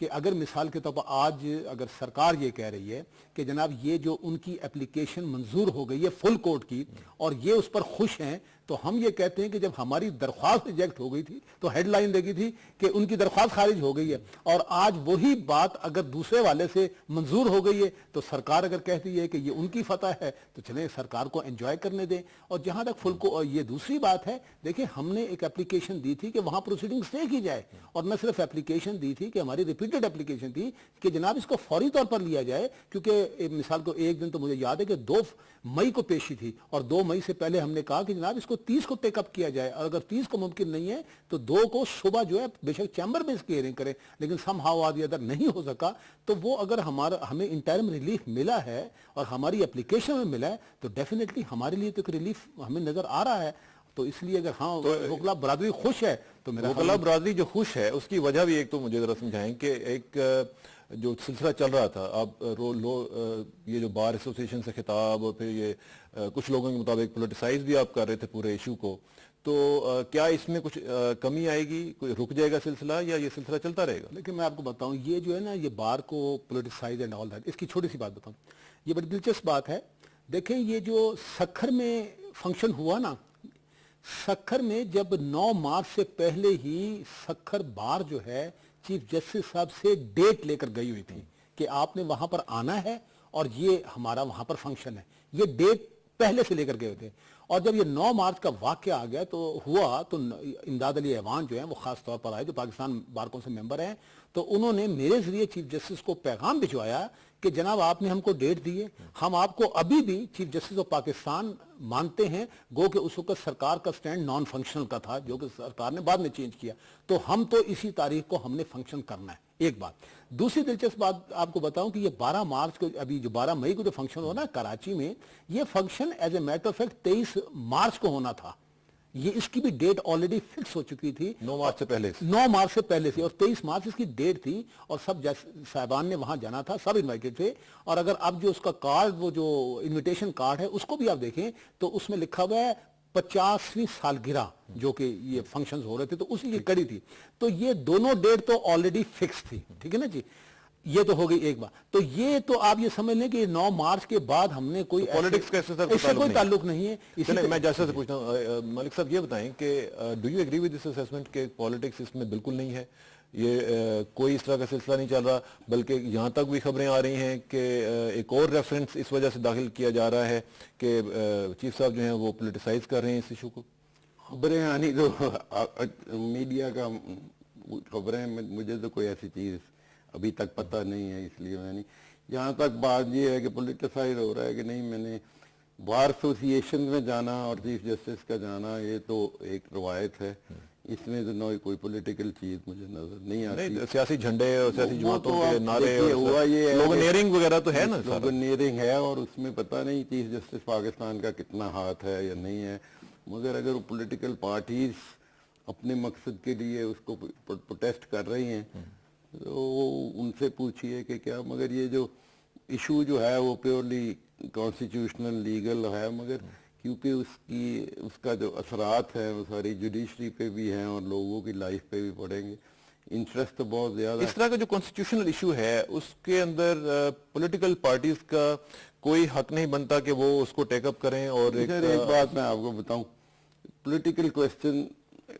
کہ اگر مثال کے طور پر آج اگر سرکار یہ کہہ رہی ہے کہ جناب یہ جو ان کی اپلیکیشن منظور ہو گئی ہے فل کورٹ کی اور یہ اس پر خوش ہیں، تو ہم یہ کہتے ہیں کہ جب ہماری درخواست ریجیکٹ ہو گئی تھی تو ہیڈ لائن لگی تھی کہ ان کی درخواست خارج ہو گئی ہے، اور آج وہی بات اگر دوسرے والے سے منظور ہو گئی ہے تو سرکار اگر کہتی ہے کہ یہ ان کی فتح ہے تو چلیں سرکار کو انجوائے کرنے دیں۔ اور جہاں تک فل کو یہ دوسری بات ہے، دیکھیں ہم نے ایک اپلیکیشن دی تھی کہ وہاں پروسیڈنگ اسٹے کی جائے، اور میں صرف اپلیکیشن دی تھی کہ ہماری ریپیٹڈ اپلیکیشن تھی کہ جناب اس کو فوری طور پر لیا جائے، کیونکہ مثال کو ایک دن تو مجھے یاد ہے کہ 2 مئی کو پیشی تھی، اور 2 مئی سے پہلے ہم نے کہا کہ جناب اس کو 30 کو ٹیک اپ کیا جائے، اور اگر 30 کو ممکن نہیں ہے تو 2 کو صبح جو ہے بے شک چیمبر میں اس کی ہیئرنگ کریں، لیکن somehow or the other نہیں ہو سکا۔ تو وہ اگر ہمیں انٹرم ریلیف ملا ہے اور ہماری اپلیکیشن میں ملا ہے تو ڈیفینیٹلی ہمارے لیے تو ایک ریلیف ہمیں نظر آ رہا ہے۔ تو اس لیے اگر ہاں وکلا برادری خوش ہے تو میرا وکلا برادری جو خوش ہے اس کی وجہ بھی ایک تو مجھے ذرا سمجھائیں کہ ایک جو سلسلہ چل رہا تھا، آپ یہ جو بار ایسوسیشن سے خطاب اور پھر یہ کچھ لوگوں کے مطابق پولیٹیسائز بھی آپ کر رہے تھے پورے ایشو کو، تو کیا اس میں کچھ کمی آئے گی، کوئی رک جائے گا سلسلہ یا یہ سلسلہ چلتا رہے گا؟ لیکن میں آپ کو بتاؤں یہ جو ہے نا یہ بار کو پولیٹیسائز اینڈ آل دیٹ، اس کی چھوٹی سی بات بتاؤں، یہ بڑی دلچسپ بات ہے۔ دیکھیں یہ جو سکھر میں فنکشن ہوا نا، سکھر میں جب 9 مارچ سے پہلے ہی سکھر بار جو ہے چیف جسٹس صاحب سے ڈیٹ لے کر گئی ہوئی تھی کہ آپ نے وہاں پر آنا ہے اور یہ ہمارا وہاں پر فنکشن ہے، یہ ڈیٹ پہلے سے لے کر گئے تھے۔ اور جب یہ 9 مارچ کا واقعہ آ گیا تو امداد علی ایوان جو ہیں وہ خاص طور پر آئے جو پاکستان بار کونسل ممبر ہیں، تو انہوں نے میرے ذریعے چیف جسٹس کو پیغام بھجوایا کہ جناب آپ نے ہم کو ڈیٹ دی ہے، ہم آپ کو ابھی بھی چیف جسٹس آف پاکستان مانتے ہیں، گو کہ اس وقت سرکار کا سٹینڈ نان فنکشنل کا تھا جو کہ سرکار نے بعد میں چینج کیا، تو ہم تو اسی تاریخ کو ہم نے فنکشن کرنا ہے۔ ایک بات، دوسری دلچسپ بات آپ کو بتاؤں کہ یہ 12 مارچ کو ابھی جو 12 مئی کو جو فنکشن ہو نا کراچی میں، یہ function as a matter of fact 23 March کو ہونا تھا، یہ اس کی بھی ڈیٹ آلریڈی فکس ہو چکی تھی 9 مارچ سے پہلے سے 9 مارچ سے پہلے سے، اور 23 مارچ اس کی ڈیٹ تھی، اور سب صاحبان نے وہاں جانا تھا، سب انوائٹڈ تھے۔ اور اگر اب جو اس کا کارڈ وہ جو انویٹیشن کارڈ ہے اس کو بھی آپ دیکھیں تو اس میں لکھا ہوا ہے 50ویں سالگرہ جو کہ یہ فنکشنز ہو رہے تھے تو اسی کی کڑی تھی، تو یہ دونوں ڈیٹ تو آلریڈی فکس تھی، ٹھیک ہے نا جی۔ یہ تو ہو گئی ایک بات، تو یہ تو آپ یہ سمجھ لیں کہ 9 مارچ کے بعد ہم نے کوئی پولیٹکس کا اس سے کوئی تعلق نہیں ہے۔ چلیں میں جیسا سے پوچھتا ہوں، ملک صاحب یہ بتائیں کہ do you agree with this assessment کہ پولیٹکس اس میں بالکل نہیں ہے، یہ کوئی اس طرح کا سلسلہ نہیں چل رہا، بلکہ یہاں تک بھی خبریں آ رہی ہیں کہ ایک اور ریفرنس اس وجہ سے داخل کیا جا رہا ہے کہ چیف صاحب جو ہیں وہ پولیٹیسائز کر رہے ہیں اس ایشو کو؟ خبریں آنی تو میڈیا کا خبریں، مجھے تو کوئی ایسی چیز ابھی تک پتہ نہیں ہے، اس لیے میں نہیں۔ جہاں تک بات یہ ہے کہ پولیٹیسائز ہو رہا ہے کہ نہیں، میں نے بار ایسوسیشن میں جانا اور چیف جسٹس کا جانا یہ تو ایک روایت ہے، اس میں تو کوئی پولیٹیکل چیز مجھے نظر نہیں آتی۔ سیاسی جھنڈے اور سیاسی جماعتوں کے نعرے ہوا یہ سلوگنیئرنگ وغیرہ تو ہے نا، سلوگنیئرنگ ہے، اور اس میں پتہ نہیں چیف جسٹس پاکستان کا کتنا ہاتھ ہے یا نہیں ہے، مگر اگر وہ پولیٹیکل پارٹیز اپنے مقصد کے لیے اس کو پروٹیسٹ کر رہی ہیں تو ان سے پوچھئے کہ کیا، مگر یہ جو ایشو جو ہے وہ پیورلی کانسٹیٹیوشنل لیگل ہے، مگر کیونکہ اس کا جو اثرات ہیں وہ ساری جوڈیشری پہ بھی ہیں اور لوگوں کی لائف پہ بھی پڑیں گے، انٹرسٹ تو بہت زیادہ اس طرح کا جو کانسٹیٹیوشنل ایشو ہے اس کے اندر پولیٹیکل پارٹیز کا کوئی حق نہیں بنتا کہ وہ اس کو ٹیک اپ کریں۔ اور ایک بات میں آپ کو بتاؤں، پولیٹیکل کویسچن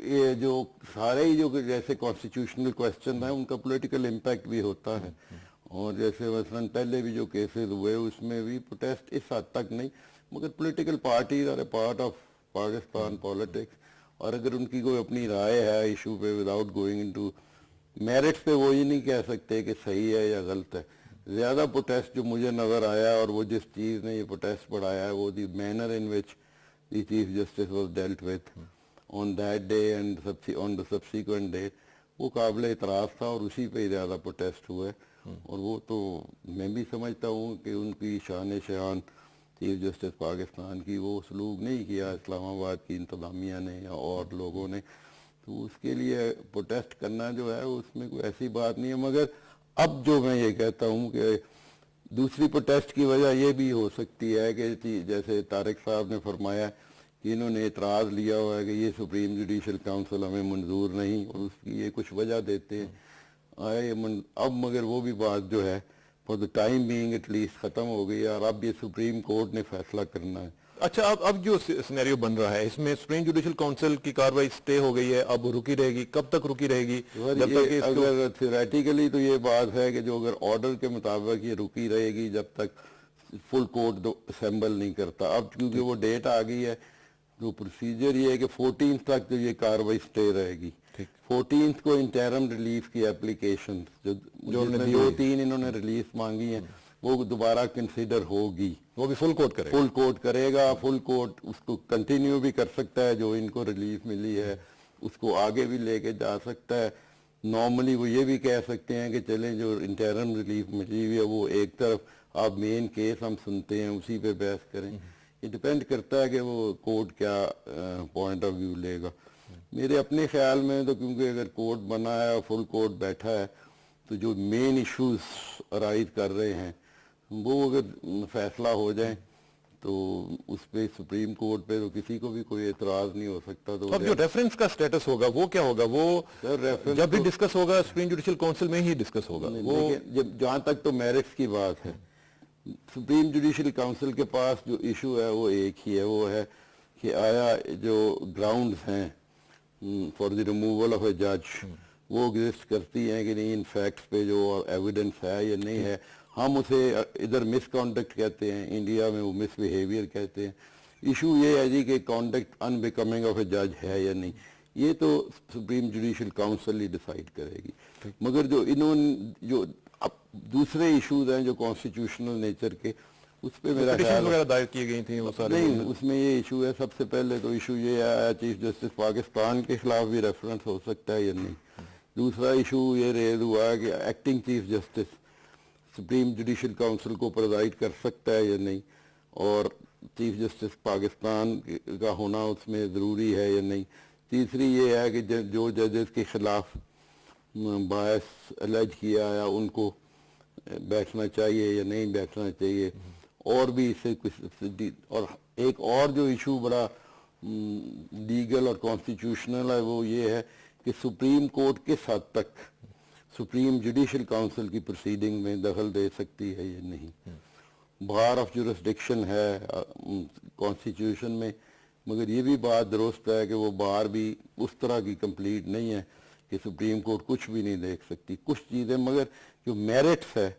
یہ جو سارے ہی جو جیسے کانسٹیٹیوشنل کویسچن ہیں ان کا پولیٹیکل امپیکٹ بھی ہوتا ہے، اور جیسے مثلا پہلے بھی جو کیسز ہوئے اس میں بھی پروٹیسٹ اس حد تک نہیں، مگر political parties are a part of Pakistan politics, اور اگر ان کی کوئی اپنی رائے ہے ایشو پہ وداؤٹ گوئنگ انٹو میرٹس پہ، وہ یہ نہیں کہہ سکتے کہ صحیح ہے یا غلط ہے۔ زیادہ پروٹیسٹ جو مجھے نظر آیا اور وہ جس چیز نے یہ پروٹیسٹ بڑھایا ہے وہ the manner in which the chief justice was dealt with on that day and on the subsequent day، وہ قابل اعتراض تھا اور اسی پہ زیادہ پروٹیسٹ ہوئے، اور وہ تو میں بھی سمجھتا ہوں کہ ان کی شان چیف جسٹس پاکستان کی وہ سلوک نہیں کیا اسلام آباد کی انتظامیہ نے یا اور لوگوں نے، تو اس کے لیے پروٹیسٹ کرنا جو ہے اس میں کوئی ایسی بات نہیں ہے۔ مگر اب جو میں یہ کہتا ہوں کہ دوسری پروٹیسٹ کی وجہ یہ بھی ہو سکتی ہے کہ جیسے طارق صاحب نے فرمایا کہ انہوں نے اعتراض لیا ہوا ہے کہ یہ سپریم جوڈیشل کاؤنسل ہمیں منظور نہیں، اور اس کی یہ کچھ وجہ دیتے ہیں۔ اب مگر وہ بھی بات جو ہے for the time being at least ختم ہو گئی اور اب یہ سپریم کورٹ نے فیصلہ کرنا ہے. اچھا اب جو سینیریو بن رہا ہے اس میں سپریم جوڈیشل کونسل کی کاروائی سٹے ہو گئی ہے, اب رکی رہے گی, کب تک رکی رہے گی؟ جب تک اگر تھیوریٹیکلی تو یہ بات ہے کہ جو اگر آرڈر کے مطابق یہ رکی رہے گی جب تک فل کورٹ اسمبل نہیں کرتا. اب کیونکہ وہ ڈیٹ آ گئی ہے تو پروسیجر یہ ہے کہ 14 تک جو یہ کاروائی سٹے رہے گی. 14 کو انٹرم ریلیف کی اپلیکیشن جو 2-3 انہوں نے ریلیف مانگی ہیں وہ دوبارہ کنسیڈر ہوگی. وہ بھی فل کورٹ کرے گا. فل کورٹ کرے گا. فل کورٹ اس کو کنٹینیو بھی کر سکتا ہے, جو ان کو ریلیف ملی ہے اس کو آگے بھی لے کے جا سکتا ہے. نارملی وہ یہ بھی کہہ سکتے ہیں کہ چلیں جو انٹرم ریلیف ملی ہوئی ہے وہ ایک طرف, آپ مین کیس ہم سنتے ہیں اسی پہ بحث کریں. یہ ڈپینڈ کرتا ہے کہ وہ کورٹ کیا پوائنٹ آف ویو لے گا. میرے اپنے خیال میں تو کیونکہ اگر کورٹ بنا ہے اور فل کورٹ بیٹھا ہے تو جو مین ایشوز ارائز کر رہے ہیں وہ اگر فیصلہ ہو جائیں تو اس پہ سپریم کورٹ پہ تو کسی کو بھی کوئی اعتراض نہیں ہو سکتا. تو اب جو ریفرنس کا سٹیٹس ہوگا وہ کیا ہوگا؟ وہ جب بھی ڈسکس ہوگا سپریم جوڈیشل کونسل میں ہی ڈسکس ہوگا. وہ جہاں تک تو میرٹس کی بات ہے, سپریم جوڈیشل کونسل کے پاس جو ایشو ہے وہ ایک ہی ہے, وہ ہے کہ آیا جو گراؤنڈز ہیں فار دی ریموول آف اے جج وہ ایگزسٹ کرتی ہیں کہ نہیں, ان فیکٹس پہ جو ایویڈنس ہے یا نہیں ہے. ہم اسے ادھر مس کانڈکٹ کہتے ہیں, انڈیا میں وہ مس بیہیویئر کہتے ہیں. ایشو یہ ہے جی کہ کانڈکٹ ان بیکمنگ آف اے جج ہے یا نہیں, یہ تو سپریم جوڈیشل کونسل ہی ڈیسائیڈ کرے گی. مگر جو انہوں نے جو دوسرے ایشوز ہیں جو کانسٹیٹیوشنل نیچر کے, اس پہ میرا خیال وغیرہ دائر کی گئی تھیں وہ سارے نہیں, اس میں یہ ایشو ہے سب سے پہلے تو ایشو یہ آیا چیف جسٹس پاکستان کے خلاف بھی ریفرنس ہو سکتا ہے یا نہیں. دوسرا ایشو یہ ریز ہوا ہے کہ acting chief justice supreme judicial council کو پرزائڈ کر سکتا ہے یا نہیں, اور چیف جسٹس پاکستان کا ہونا اس میں ضروری ہے یا نہیں. تیسری یہ ہے کہ جو ججز کے خلاف باعث الج کیا ہے ان کو بیٹھنا چاہیے یا نہیں بیٹھنا چاہیے. اور بھی اس سے کچھ, اور ایک اور جو ایشو بڑا لیگل اور کانسٹیٹیوشنل ہے وہ یہ ہے کہ سپریم کورٹ کس حد تک سپریم جوڈیشل کونسل کی پروسیڈنگ میں دخل دے سکتی ہے یا نہیں. بار آف جورسڈکشن ہے کانسٹیٹیوشن میں, مگر یہ بھی بات درست ہے کہ وہ بار بھی اس طرح کی کمپلیٹ نہیں ہے کہ سپریم کورٹ کچھ بھی نہیں دیکھ سکتی. کچھ چیزیں مگر جو میرٹس ہے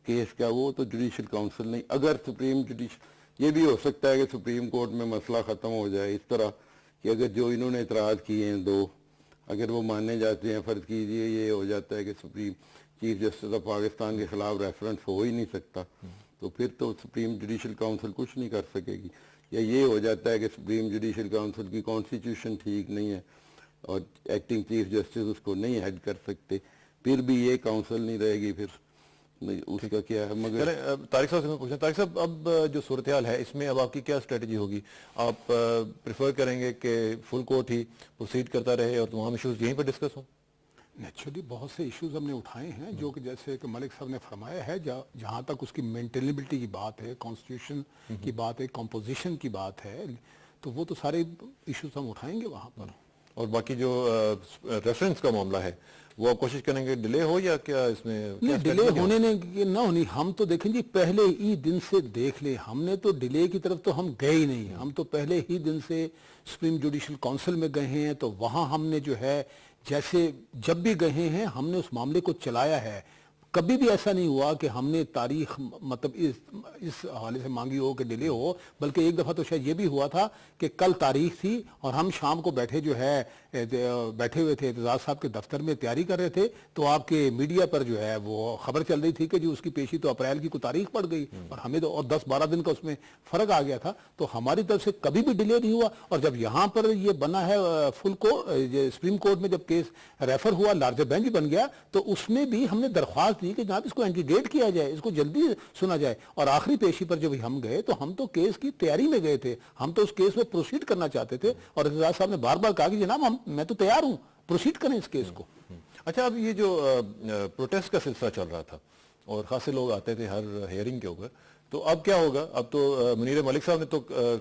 کیس کا وہ تو جوڈیشل کونسل نہیں. اگر سپریم جوڈیشل یہ بھی ہو سکتا ہے کہ سپریم کورٹ میں مسئلہ ختم ہو جائے اس طرح کہ اگر جو انہوں نے اعتراض کیے ہیں دو اگر وہ مانے جاتے ہیں, فرض کیجئے یہ ہو جاتا ہے کہ supreme chief justice of Pakistan کے خلاف ریفرنس ہو ہی نہیں سکتا, تو پھر تو سپریم جوڈیشل کونسل کچھ نہیں کر سکے گی. یا یہ ہو جاتا ہے کہ سپریم جوڈیشل کونسل کی کانسٹیٹیوشن ٹھیک نہیں ہے اور ایکٹنگ چیف جسٹس اس کو نہیں ہیڈ کر سکتے, پھر بھی یہ کونسل نہیں رہے گی, پھر اس کا کیا ہے. مگر طارق صاحب سے میں پوچھنا, طارق صاحب اب جو صورتحال ہے اس میں اب آپ کی کیا اسٹریٹجی ہوگی؟ آپ پریفر کریں گے کہ فل کورٹ ہی پروسیڈ کرتا رہے اور تمام ایشوز یہیں پر ڈسکس ہوں؟ نیچرلی بہت سے ایشوز ہم نے اٹھائے ہیں جو کہ جیسے کہ ملک صاحب نے فرمایا ہے, جہاں تک اس کی مینٹینیبلٹی کی بات ہے, کانسٹیٹیوشن کی بات ہے, کمپوزیشن کی بات ہے, تو وہ تو سارے ایشوز ہم اٹھائیں گے وہاں پر. اور باقی جو ریفرنس کا معاملہ ہے وہ آپ کوشش کریں گے ڈیلے ہو یا کیا اس میں ڈیلے ہونے نہ ہونی. ہم تو دیکھیں جی پہلے ہی دن سے دیکھ لیں, ہم نے تو ڈیلے کی طرف تو ہم گئے ہی نہیں. ہم تو پہلے ہی دن سے سپریم جوڈیشل کونسل میں گئے ہیں, تو وہاں ہم نے جو ہے جیسے جب بھی گئے ہیں ہم نے اس معاملے کو چلایا ہے. کبھی بھی ایسا نہیں ہوا کہ ہم نے تاریخ مطلب اس حوالے سے مانگی ہو کہ ڈیلے ہو, بلکہ ایک دفعہ تو شاید یہ بھی ہوا تھا کہ کل تاریخ تھی اور ہم شام کو بیٹھے ہوئے تھے اعتزاز صاحب کے دفتر میں تیاری کر رہے تھے, تو آپ کے میڈیا پر جو ہے وہ خبر چل رہی تھی کہ جو اس کی پیشی تو اپریل کی کوئی تاریخ پڑ گئی, اور ہمیں تو اور 10-12 دن کا اس میں فرق آ گیا تھا. تو ہماری طرف سے کبھی بھی ڈیلے نہیں ہوا. اور جب یہاں پر یہ بنا ہے فل کورٹ سپریم کورٹ میں جب کیس ریفر ہوا, لارجر بینچ بن گیا, تو اس میں بھی ہم نے درخواست دی کہ جناب اس کو اینٹیڈیٹ کیا جائے, اس کو جلدی سنا جائے. اور آخری پیشی پر جب ہم گئے تو ہم تو کیس کی تیاری میں گئے تھے, ہم تو اس کیس میں پروسیڈ کرنا چاہتے تھے, اور اعتزاز صاحب نے بار بار کہا کہ جناب میں تو تیار ہوں, پروسیڈ کریں اس کیس کو. اچھا, اب یہ جو پروٹیسٹ کا سلسلہ چل رہا تھا اور خاصے لوگ آتے تھے ہر ہیئرنگ کے اوپر, تو اب کیا ہوگا؟ اب تو منیر ملک صاحب نے تو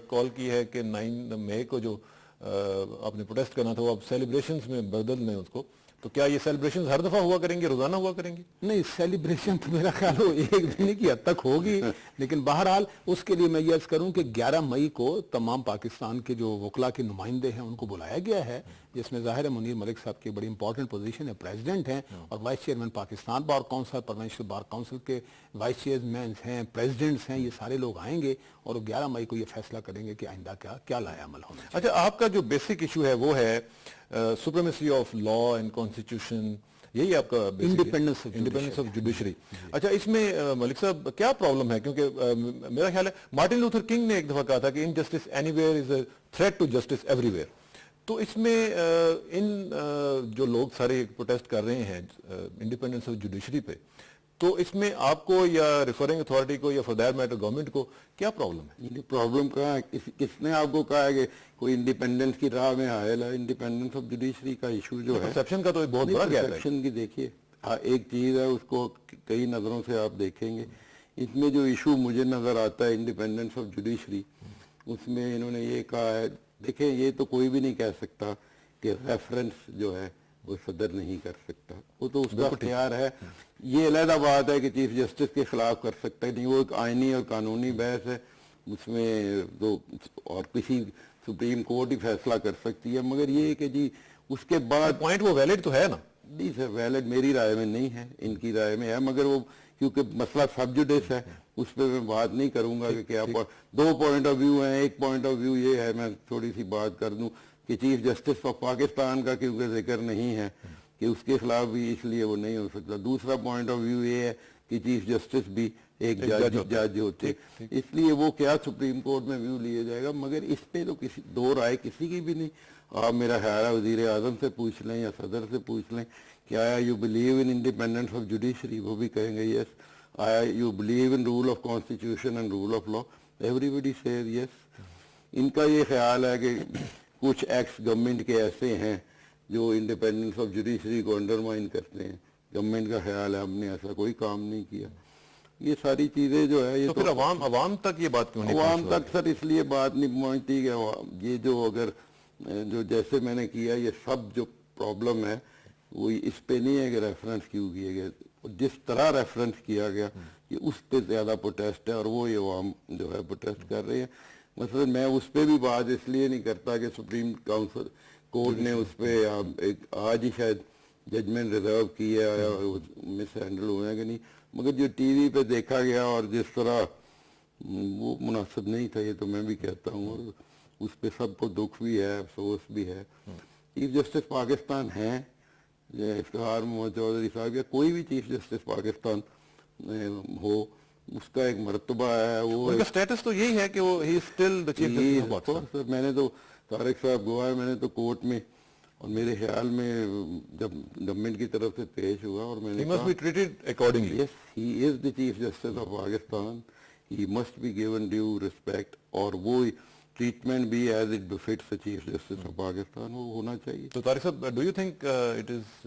کال کی ہے کہ 9 مئی کو جو آپ نے پروٹیسٹ کرنا تھا وہ اب سیلیبریشنز میں بدل لیں اس کو, تو کیا یہ سیلیبریشن ہر دفعہ ہوا کریں گے, روزانہ ہوا کریں گے؟ نہیں, سیلیبریشن تو میرا خیال ہو ایک دن کی حد تک ہوگی, لیکن بہرحال اس کے لیے میں یہ عرض کروں کہ 11 مئی کو تمام پاکستان کے جو وکلا کے نمائندے ہیں ان کو بلایا گیا ہے, جس میں ظاہر ہے منیر ملک صاحب کی بڑی امپورٹنٹ پوزیشن ہے, پریزیڈنٹ ہیں, اور vice chairman Pakistan bar council, provincial bar council کے وائس چیئرمین ہیں, پریزیڈنٹس ہیں, یہ سارے لوگ آئیں گے اور 11 مئی کو یہ فیصلہ کریں گے کہ آئندہ کیا لائے عمل ہونا چاہیے. اچھا, آپ کا جو بیسک ایشو ہے وہ ہے supremacy of law and constitution, یہی آپ کا انڈیپینڈنس آف جوڈیشری. اچھا, اس میں ملک صاحب کیا پرابلم ہے؟ کیونکہ میرا خیال ہے مارٹن لوتھر کنگ نے ایک دفعہ کہا تھا کہ injustice anywhere is a threat to justice everywhere. تو اس میں ان جو لوگ سارے پروٹیسٹ کر رہے ہیں انڈیپینڈنس آف جوڈیشری پہ, تو اس میں آپ کو یا ریفرنگ اتھارٹی کو یا فار دیٹ میٹر گورنمنٹ کو کیا پرابلم ہے؟ پرابلم کہاں ہے؟ کس نے آپ کو کہا ہے کہ کوئی انڈیپینڈنس کی راہ میں حائل ہے؟ انڈیپینڈنس آف جوڈیشری کا ایشو جو ہے, پرسیپشن کا تو بہت بڑا گیپ ہے. پرسیپشن کی دیکھیے, ایک چیز ہے, اس کو کئی نظروں سے آپ دیکھیں گے. اس میں جو ایشو مجھے نظر آتا ہے انڈیپینڈنس آف جوڈیشری, اس میں انہوں نے یہ کہا ہے, دیکھیں یہ تو کوئی بھی نہیں کہہ سکتا کہ ریفرنس جو ہے وہ صدر نہیں کر سکتا, وہ تو اس کا اختیار ہے. یہ علیحدہ بات ہے کہ چیف جسٹس کے خلاف کر سکتا ہے, نہیں, وہ ایک آئینی اور قانونی بحث ہے, اس میں تو اور کسی سپریم کورٹ ہی فیصلہ کر سکتی ہے. مگر یہ کہ جی اس کے بعد پوائنٹ وہ ویلڈ تو ہے نا؟ نہیں سر, ویلڈ میری رائے میں نہیں ہے, ان کی رائے میں ہے, مگر وہ کیونکہ مسئلہ سب جوڈس ہے اس پہ میں بات نہیں کروں گا کہ کیا دو پوائنٹ آف ویو ہیں. ایک پوائنٹ آف ویو یہ ہے, میں تھوڑی سی بات کر دوں کہ چیف جسٹس آف پاکستان کا کیونکہ ذکر نہیں ہے کہ اس کے خلاف بھی اس لیے وہ نہیں ہو سکتا. دوسرا پوائنٹ آف ویو یہ ہے کہ چیف جسٹس بھی ایک جج ہوتے, اس لیے وہ کیا سپریم کورٹ میں ویو لیا جائے گا. مگر اس پہ تو کسی دو رائے کسی کی بھی نہیں. آپ میرا خیال ہے وزیر اعظم سے پوچھ لیں یا صدر سے پوچھ لیں کہ آیا you believe in independence of judiciary, وہ بھی کہیں گے یس. آیا you believe in rule of constitution and rule of law, everybody says yes. ان کا یہ خیال ہے کہ کچھ ایکس گورنمنٹ کے ایسے ہیں جو انڈیپینڈنس آف جوڈیشری کو انڈرمائن کرتے ہیں. گورنمنٹ کا خیال ہے ہم نے ایسا کوئی کام نہیں کیا. یہ ساری چیزیں جو ہے, یہ تو پھر عوام تک یہ بات کیوں نہیں عوام تک سر اس لیے بات نہیں پہنچتی کہ یہ جو اگر جو جیسے میں نے کیا, یہ سب جو پرابلم ہے وہ اس پہ نہیں ہے کہ ریفرنس کیوں کیے گئے, جس طرح ریفرنس کیا گیا یہ اس پہ زیادہ پروٹیسٹ ہے, اور وہ یہ عوام جو ہے پروٹیسٹ کر رہے ہیں. مثلا میں اس پہ بھی بات اس لیے نہیں کرتا کہ سپریم کاؤنسل کورٹ نے اس پہ آج ہی شاید ججمنٹ ریزرو کی ہے, مس ہینڈل ہوئے ہیں کہ نہیں, مگر جو ٹی وی پہ دیکھا گیا اور جس طرح وہ مناسب نہیں تھا, یہ تو میں بھی کہتا ہوں, اور اس پہ سب کو دکھ بھی ہے, افسوس بھی ہے. چیف جسٹس پاکستان ہیں افتخار محمد چودھری صاحب, یا کوئی بھی چیف جسٹس پاکستان ہو, اس کا ایک مرتبہ ہے, وہ سٹیٹس تو یہی ہے کہ وہ he still the chief justice of Pakistan. میں نے تو طارق صاحب گواہ ہے, میں نے تو کورٹ میں, اور میرے خیال میں جب گورنمنٹ کی طرف سے پیش ہوا اور میں نے He must be treated accordingly. Yes, he is the Chief Justice of Pakistan. He must be given due respect, اور وہ ٹریٹمنٹ بھی as it befits the Chief Justice of Pakistan وہ ہونا چاہیے. So Tariq Sahab, do you think it is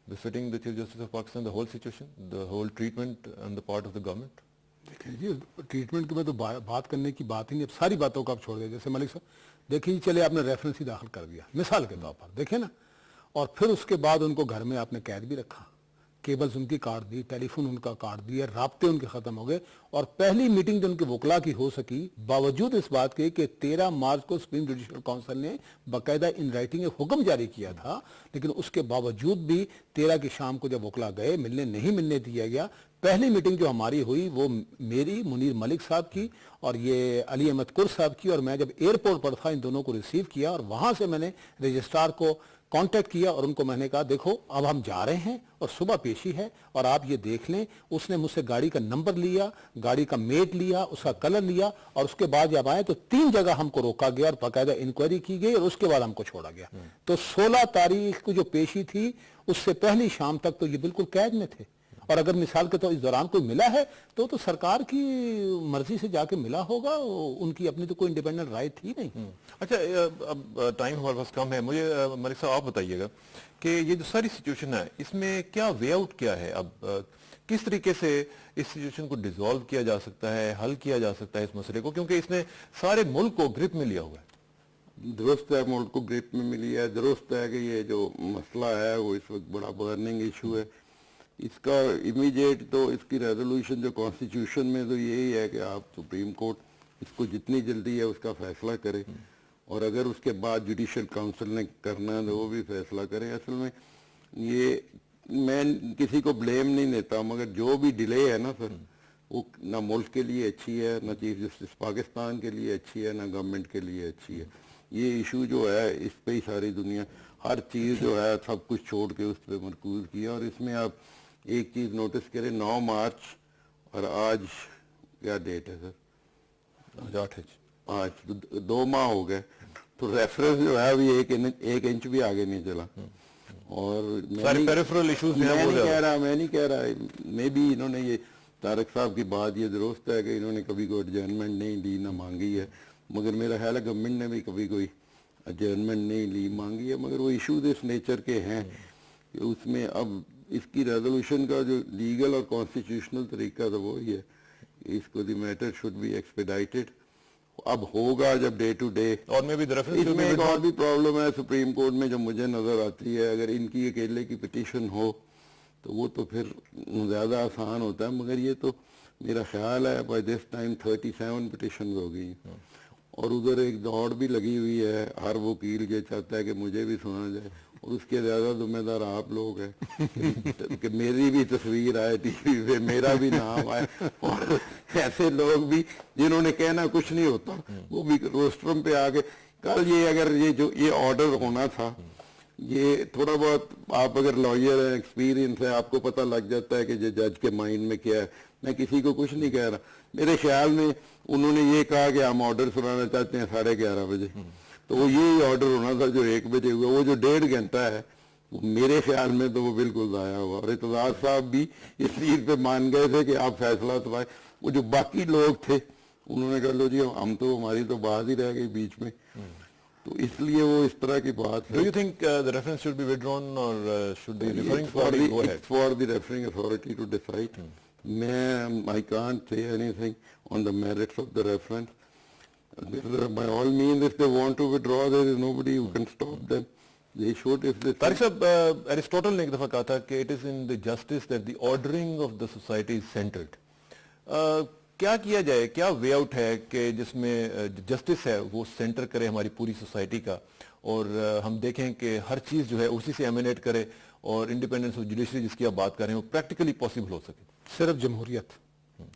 befitting the Chief Justice of Pakistan, the whole situation, the whole treatment on the part of the government? دیکھیں جی, treatment کی میں تو بات کرنے کی بات ہی نہیں, اب ساری باتوں کو آپ چھوڑ دیں. جیسے ملک صاحب دیکھیں جی, چلے آپ نے ریفرنس ہی داخل کر دیا مثال کے طور پر, دیکھیں نا, اور پھر اس کے بعد ان کو گھر میں آپ نے قید بھی رکھا, کیبلز ان کی کاٹ دی, ٹیلی فون ان کا کاٹ دیا, رابطے ان کے ختم ہو گئے, اور پہلی میٹنگ جو ان کے وکلا کی ہو سکی باوجود اس بات کے کہ 13 مارچ کو سپریم جوڈیشل کونسل نے باقاعدہ ان رائٹنگ حکم جاری کیا تھا, لیکن اس کے باوجود بھی 13 کی شام کو جب وکلا گئے نہیں ملنے دیا گیا. پہلی میٹنگ جو ہماری ہوئی وہ میری, منیر ملک صاحب کی اور یہ علی احمد کر صاحب کی, اور میں جب ایئرپورٹ پر تھا ان دونوں کو ریسیو کیا, اور وہاں سے میں نے رجسٹرار کو کانٹیکٹ کیا اور ان کو میں نے کہا دیکھو اب ہم جا رہے ہیں اور صبح پیشی ہے اور آپ یہ دیکھ لیں. اس نے مجھ سے گاڑی کا نمبر لیا, گاڑی کا میٹ لیا, اس کا کلر لیا, اور اس کے بعد جب آئے تو 3 جگہ ہم کو روکا گیا اور باقاعدہ انکوائری کی گئی, اور اس کے بعد ہم کو چھوڑا گیا. تو 16 تاریخ کو جو پیشی تھی اس سے پہلی شام تک تو یہ بالکل قید میں تھے, اور اگر مثال کے طور اس دوران کوئی ملا ہے تو سرکار کی مرضی سے جا کے ملا ہوگا, ان کی اپنی تو کوئی انڈیپینڈنٹ رائے تھی نہیں. اچھا, اب ٹائم ہمارے پاس کم ہے, مجھے ملک صاحب آپ بتائیے گا کہ یہ جو ساری سچویشن ہے اس میں کیا وے آؤٹ کیا ہے, اب کس طریقے سے اس سچویشن کو ڈیزالو کیا جا سکتا ہے, حل کیا جا سکتا ہے اس مسئلے کو, کیونکہ اس نے سارے ملک کو گرپ میں لیا ہوا ہے. درست ہے ملک کو گرپ میں ملی ہے، درست ہے کہ یہ جو مسئلہ ہے وہ اس وقت بڑا برننگ ایشو ہے، اس کا امیڈیٹ تو اس کی ریزولوشن جو کانسٹیٹیوشن میں تو یہی ہے کہ آپ سپریم کورٹ اس کو جتنی جلدی ہے اس کا فیصلہ کرے، اور اگر اس کے بعد جوڈیشل کاؤنسل نے کرنا ہے تو وہ بھی فیصلہ کرے۔ اصل میں یہ میں کسی کو بلیم نہیں دیتا، مگر جو بھی ڈیلے ہے نا سر، وہ نہ ملک کے لیے اچھی ہے، نہ چیف جسٹس پاکستان کے لیے اچھی ہے، نہ گورنمنٹ کے لیے اچھی ہے۔ یہ ایشو جو ہے اس پہ ہی ساری دنیا ہر چیز جو ہے سب کچھ چھوڑ کے اس پہ مرکوز کیا، اور اس میں آپ ایک چیز نوٹس کریں، 9 مارچ اور آج کیا ڈیٹ ہے سر؟ آج 2 ماہ ہو گئے، تو ریفرنس جو ہے ابھی 1 انچ بھی آگے نہیں چلا۔ اور میں نہیں کہہ رہا میں بھی انہوں نے یہ طارق صاحب کی بات یہ درست ہے کہ انہوں نے کبھی کوئی ایڈجرنمنٹ نہیں لی نہ مانگی ہے، مگر میرا خیال ہے گورنمنٹ نے بھی کبھی کوئی ایڈجرنمنٹ نہیں لی مانگی ہے، مگر وہ ایشوز اس نیچر کے ہیں کہ اس میں اب اس کی ریزولوشن کا جو لیگل اور کانسٹیٹیوشنل طریقہ تھا وہی ہے کہ اس کو دی میٹر شوڈ بی ایکسپیڈائٹڈ۔ اب ہوگا جب ڈے ٹو ڈے، اور میں بھی اس میں ایک اور بھی پرابلم ہے سپریم کورٹ میں جو مجھے نظر آتی ہے، اگر ان کی اکیلے کی پٹیشن ہو تو وہ تو پھر زیادہ آسان ہوتا ہے، مگر یہ تو میرا خیال ہے بائی دس ٹائم 37 پٹیشن ہو گئی، اور ادھر ایک دوڑ بھی لگی ہوئی ہے، ہر وکیل یہ چاہتا ہے کہ مجھے بھی سنا جائے، اور اس کے زیادہ ذمہ دار آپ لوگ ہیں کہ میری بھی تصویر آئے ٹی وی پہ، میرا بھی نام آئے، اور ایسے لوگ بھی جنہوں نے کہنا کچھ نہیں ہوتا وہ بھی روسٹرم پہ آ کے کل یہ اگر یہ آرڈر ہونا تھا، یہ تھوڑا بہت آپ اگر لائر ہیں، ایکسپیرینس ہے، آپ کو پتہ لگ جاتا ہے کہ یہ جج کے مائنڈ میں کیا ہے۔ میں کسی کو کچھ نہیں کہہ رہا، میرے خیال میں انہوں نے یہ کہا کہ ہم آرڈر سنانا چاہتے ہیں 11:30 بجے، تو وہ یہی آرڈر ہونا تھا جو 1 بجے ہوا، وہ جو 1.5 گھنٹہ ہے وہ میرے خیال میں تو وہ بالکل ضائع ہوا، اور اعتزاز صاحب بھی اس چیز پہ مان گئے تھے کہ آپ فیصلہ سنائیں، وہ جو باقی لوگ تھے انہوں نے کہا لو جی ہم تو ہماری تو بات ہی رہ گئی بیچ میں، تو اس لیے وہ اس طرح کی بات ہے۔ Do you think the reference should be withdrawn or should be referring It's body go ahead? for the referring authority to decide. I can't say anything on the merits of the reference. By all means, if they want to withdraw, there is nobody who can stop them. They should if they Tariq صاحب، Aristotle نے ایک دفعہ کہا تھا کہ it is in the justice that the ordering of the society is centered. کیا کیا جائے، کیا وے آؤٹ ہے کہ جس میں جسٹس ہے وہ سینٹر کرے ہماری پوری سوسائٹی کا، اور ہم دیکھیں کہ ہر چیز جو ہے اسی سے ایمینیٹ کرے، اور انڈیپینڈنس آف جوڈیشری جس کی آپ بات کر رہے ہیں وہ پریکٹیکلی پاسبل ہو سکے؟ صرف جمہوریت،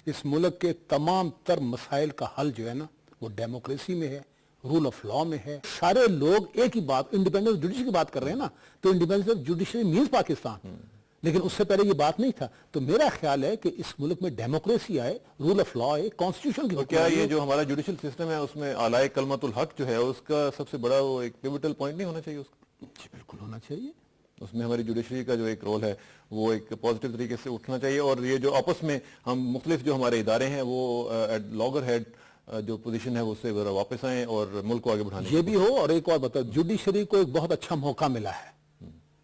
اس ملک کے تمام تر مسائل کا حل جو ہے نا وہ ڈیموکریسی میں ہے، رول آف لا میں ہے۔ سارے لوگ ایک ہی بات، انڈیپینڈنس جوڈیشری کی بات کر رہے ہیں نا، تو independence of judiciary means Pakistan, لیکن اس سے پہلے یہ بات نہیں تھا۔ تو میرا خیال ہے کہ اس ملک میں ڈیموکریسی آئے، رول آف لا آئے، کانسٹیٹیوشن کی۔ کیا یہ جو ہمارا جوڈیشل سسٹم ہے اس میں اعلی کلمۃ الحق جو ہے اس کا سب سے بڑا وہ ایک پیوٹل پوائنٹ نہیں ہونا چاہیے اس کا؟ جی بالکل ہونا چاہیے۔ اس میں ہماری جوڈیشری کا جو ایک رول ہے وہ ایک پازیٹیو طریقے سے اٹھنا چاہیے، اور یہ جو آپس میں ہم مختلف جو ہمارے ادارے ہیں وہ لاگر ہیڈ جو پوزیشن ہے اس سے واپس آئیں اور ملک کو آگے بڑھانے یہ بھی ہو۔ اور ایک اور بتا، جوڈیشری کو ایک بہت اچھا موقع ملا ہے،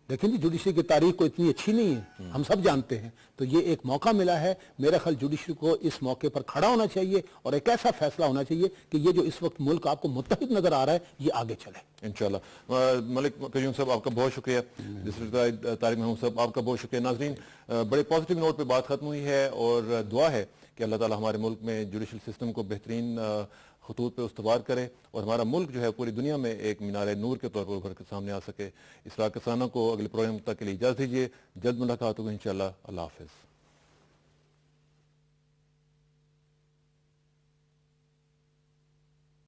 لیکن جوڈیشری کی تاریخ کو اتنی اچھی نہیں ہے، ہم سب جانتے ہیں، تو یہ ایک موقع ملا ہے۔ میرا خیال جوڈیشری کو اس موقع پر کھڑا ہونا چاہیے اور ایک ایسا فیصلہ ہونا چاہیے کہ یہ جو اس وقت ملک آپ کو متحد نظر آ رہا ہے یہ آگے چلے انشاءاللہ۔ ملک قیوم صاحب آپ کا بہت شکریہ، طارق محمود صاحب آپ کا بہت شکریہ۔ ناظرین، بڑے پازیٹیو نوٹ پہ بات ختم ہوئی ہے، اور دعا ہے کہ اللہ تعالیٰ ہمارے ملک میں جوڈیشل سسٹم کو بہترین خطوط پہ استوار کرے، اور ہمارا ملک جو ہے پوری دنیا میں ایک مینار نور کے طور پر ابھر کے سامنے آ سکے۔ اسراء کسانہ کو اگلے پروگرام تک کے لیے اجازت دیجیے، جلد ملاقات ہوگی انشاءاللہ۔ اللہ حافظ۔